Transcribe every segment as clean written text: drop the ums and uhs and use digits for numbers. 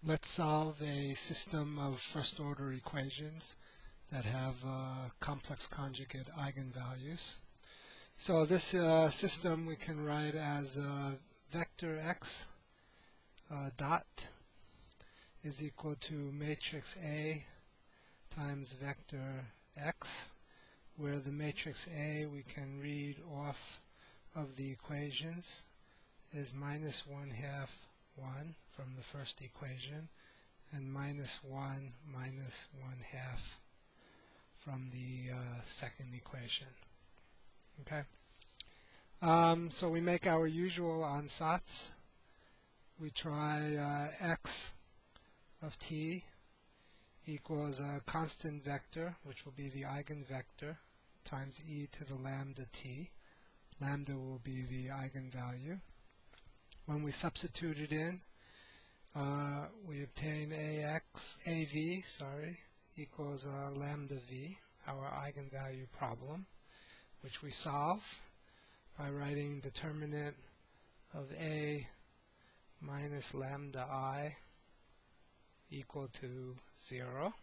Let's solve a system of first-order equations that have complex conjugate eigenvalues. So this system we can write as vector x dot is equal to matrix A times vector x, where the matrix A we can read off of the equations is minus 1/2 1 from the first equation, and minus 1 minus 1/2 from the second equation. Okay. So we make our usual ansatz. We try x of t equals a constant vector, which will be the eigenvector, times e to the lambda t. Lambda will be the eigenvalue. When we substitute it in, we obtain AV equals lambda v, our eigenvalue problem, which we solve by writing determinant of A minus lambda I equal to 0.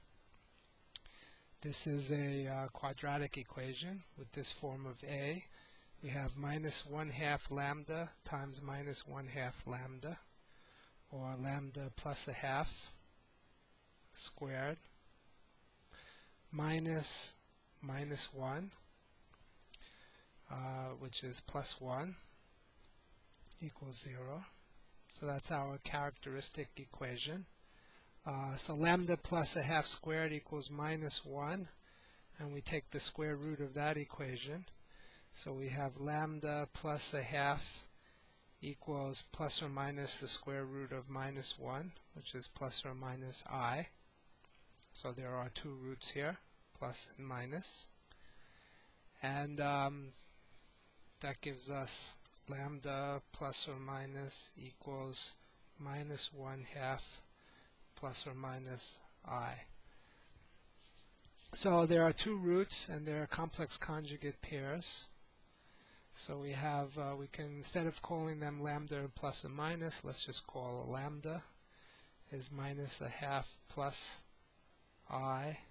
This is a quadratic equation with this form of A. We have minus 1/2 lambda times minus 1/2 lambda, or lambda plus 1/2 squared, minus 1, which is plus 1, equals 0. So that's our characteristic equation. So lambda plus 1/2 squared equals minus 1, and we take the square root of that equation. So we have lambda plus 1/2 equals plus or minus the square root of minus 1, which is plus or minus I. So there are two roots here, plus and minus. And that gives us lambda plus or minus equals minus 1/2 plus or minus I. So there are two roots, and there are complex conjugate pairs. So we have, we can, instead of calling them lambda plus and minus, let's just call lambda is minus 1/2 plus I,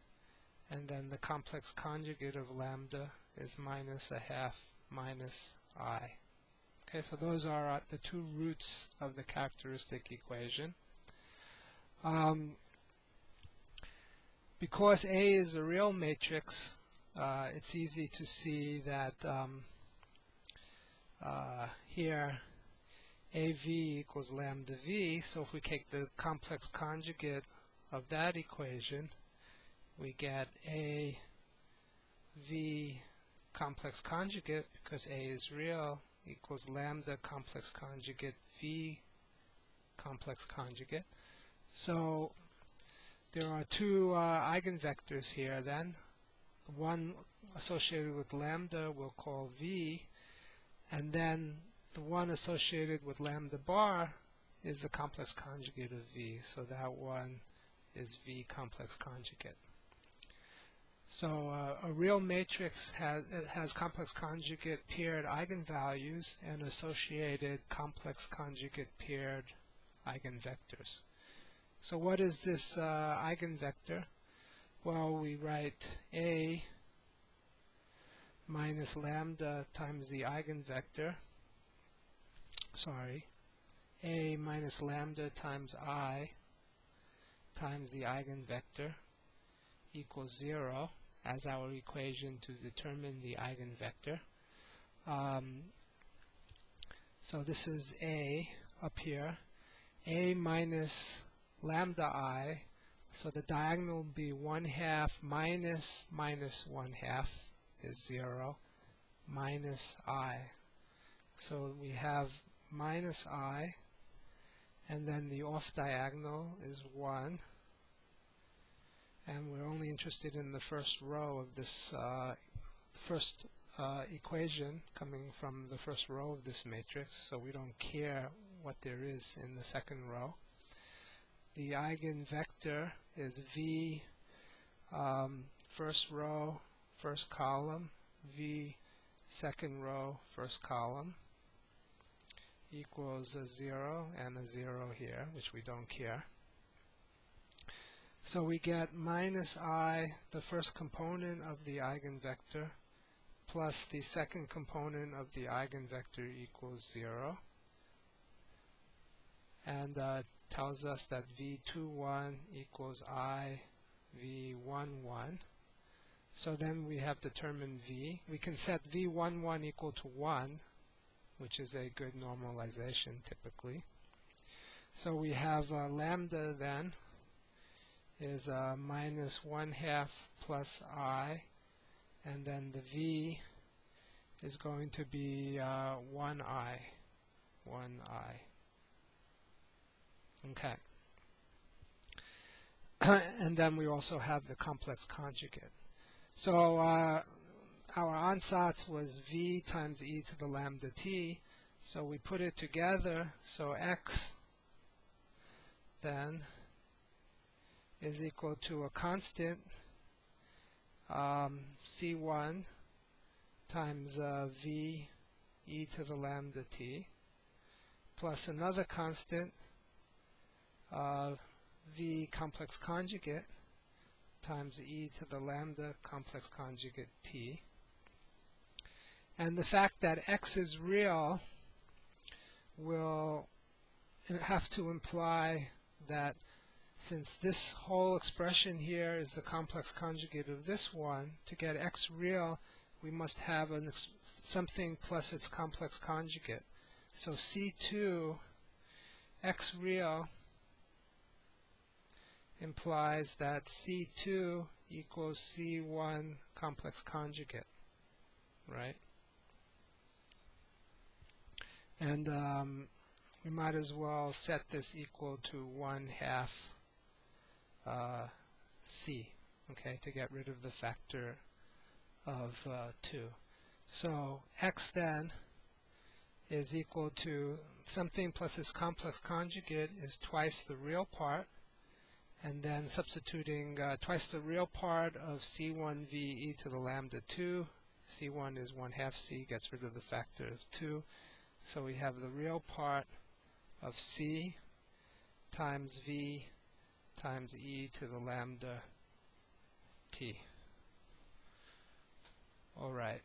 and then the complex conjugate of lambda is minus 1/2 minus I. Okay, so those are the two roots of the characteristic equation. Because A is a real matrix, it's easy to see that here AV equals lambda V. So if we take the complex conjugate of that equation, we get AV complex conjugate, because A is real, equals lambda complex conjugate V complex conjugate. So there are two eigenvectors here then. The one associated with lambda we'll call V, and then the one associated with lambda bar is the complex conjugate of V. So that one is V complex conjugate. So a real matrix has complex conjugate paired eigenvalues and associated complex conjugate paired eigenvectors. So what is this eigenvector? Well, we write A minus lambda times the eigenvector, A minus lambda times I times the eigenvector equals 0 as our equation to determine the eigenvector. So this is A up here. A minus lambda I, so the diagonal will be 1/2 minus minus 1/2 is 0, minus I. So we have minus I, and then the off diagonal is 1, and we're only interested in the first row of this first equation coming from the first row of this matrix, so we don't care what there is in the second row. The eigenvector is V first row, first column, V second row, first column, equals a 0 and a 0 here, which we don't care. So we get minus I, the first component of the eigenvector, plus the second component of the eigenvector equals 0. And tells us that v21 equals I v11. So then we have determined v. We can set v11 equal to 1, which is a good normalization typically. So we have lambda then is minus 1/2 plus I, and then the v is going to be 1I. Okay. And then we also have the complex conjugate. So our ansatz was v times e to the lambda t. So we put it together. So x then is equal to a constant c1 times v e to the lambda t plus another constant v complex conjugate times e to the lambda complex conjugate t. And the fact that x is real will have to imply that since this whole expression here is the complex conjugate of this one, to get x real, we must have something plus its complex conjugate. So C2, x real, implies that C2 equals C1 complex conjugate, right? And we might as well set this equal to 1/2 C, okay, to get rid of the factor of 2. So x then is equal to something plus its complex conjugate is twice the real part, and then substituting twice the real part of c1v e to the lambda 2. c1 is 1/2 c, gets rid of the factor of 2. So we have the real part of c times v times e to the lambda t. All right.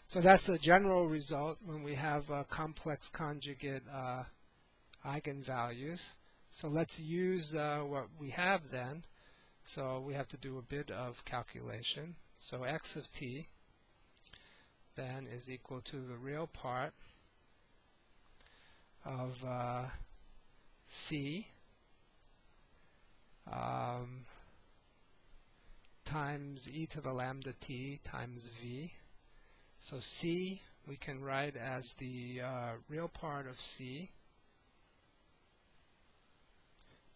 So that's the general result when we have complex conjugate eigenvalues. So let's use what we have then. So we have to do a bit of calculation. So x of t then is equal to the real part of c times e to the lambda t times v. So c we can write as the real part of c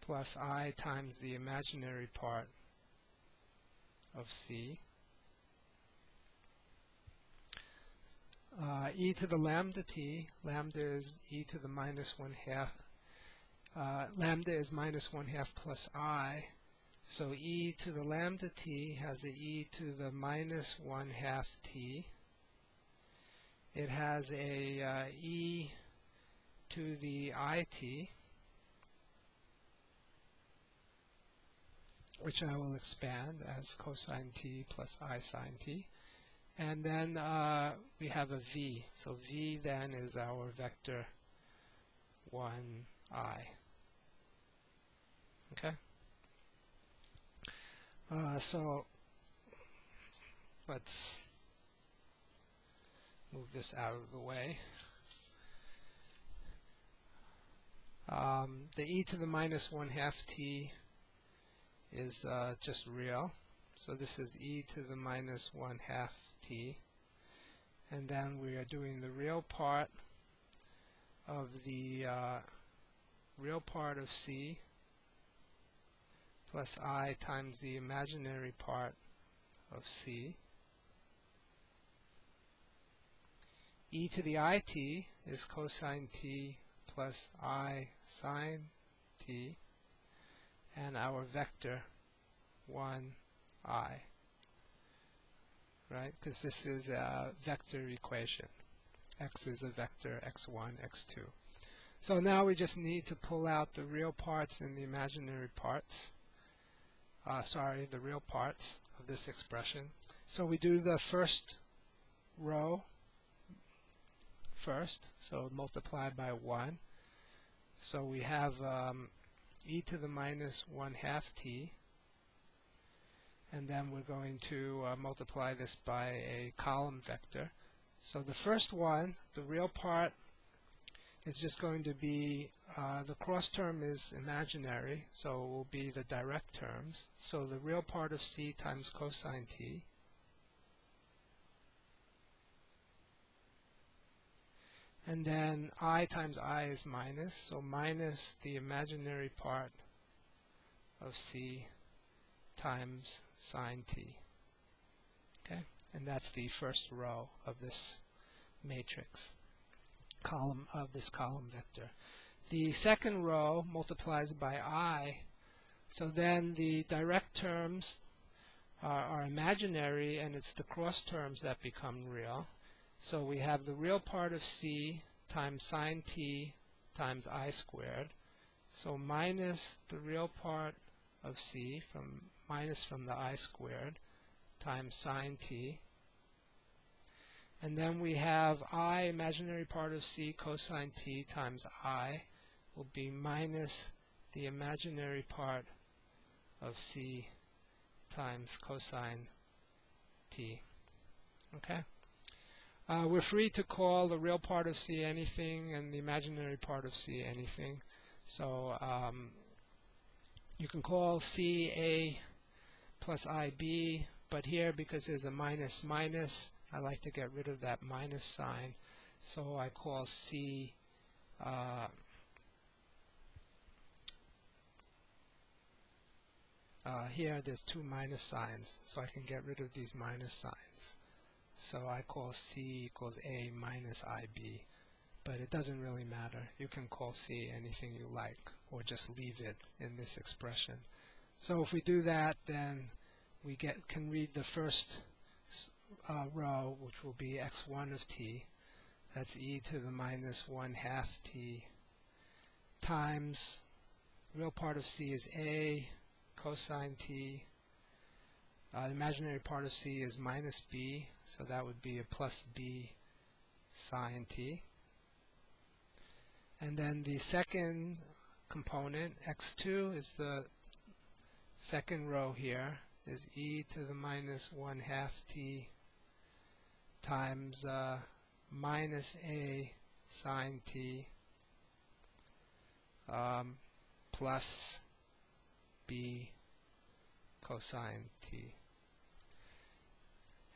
plus I times the imaginary part of c. E to the lambda t, lambda is e to the minus 1/2. Lambda is minus 1/2 plus I. So e to the lambda t has a e to the minus 1/2 t. It has a e to the it, which I will expand as cosine t plus I sine t. And then we have a v. So v then is our vector 1I. Okay? So let's move this out of the way. The e to the minus 1/2 t is just real. So this is e to the minus 1/2 t. And then we are doing the real part of the real part of c plus I times the imaginary part of c. E to the it is cosine t plus I sine t, and our vector 1I, right? Because this is a vector equation. X is a vector, x1, x2. So now we just need to pull out the real parts and the imaginary parts. the real parts of this expression. So we do the first row first, so multiply by 1. So we have e to the minus 1/2 t, and then we're going to multiply this by a column vector. So the first one, the real part, is just going to be, the cross term is imaginary, so it will be the direct terms. So the real part of c times cosine t, and then I times I is minus, so minus the imaginary part of c times sine t. Okay, and that's the first row of this matrix column of this column vector. The second row multiplies by I, so then the direct terms are imaginary, and it's the cross terms that become real. So we have the real part of c times sine t times I squared. So minus the real part of c minus from the I squared times sine t. And then we have I, imaginary part of c cosine t times I, will be minus the imaginary part of c times cosine t. Okay? We're free to call the real part of c anything and the imaginary part of c anything. So you can call c a plus ib, but here, because there's a minus minus, I like to get rid of that minus sign. So I call c here there's two minus signs, so I can get rid of these minus signs. So I call c equals a minus ib, but it doesn't really matter. You can call c anything you like, or just leave it in this expression. So if we do that, then we can read the first row, which will be x1 of t. That's e to the minus 1/2 t times, real part of c is a cosine t. The imaginary part of c is minus b, so that would be a plus b sine t. And then the second component, x2, is the second row here, is e to the minus 1/2 t times minus a sine t plus b cosine t.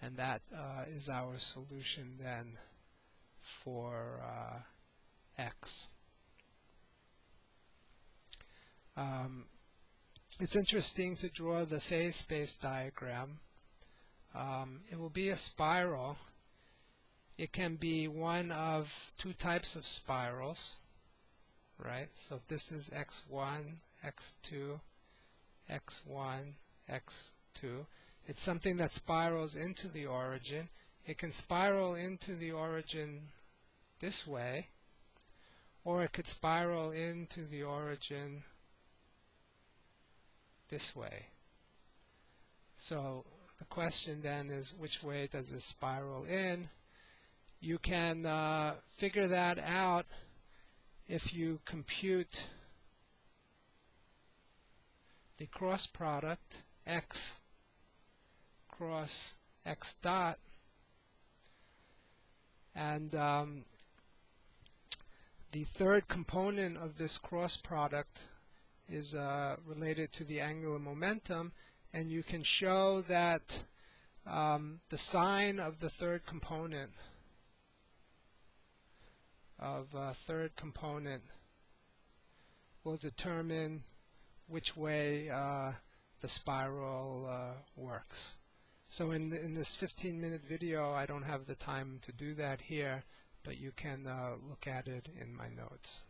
And that is our solution then for x. It's interesting to draw the phase space diagram. It will be a spiral. It can be one of two types of spirals, right? So if this is x1, x2, x1, x2, it's something that spirals into the origin. It can spiral into the origin this way, or it could spiral into the origin this way. So the question then is, which way does it spiral in? You can figure that out if you compute the cross product x cross x dot, and the third component of this cross product is related to the angular momentum, and you can show that the sign of the third component will determine which way the spiral works. So in this 15-minute video, I don't have the time to do that here, but you can look at it in my notes.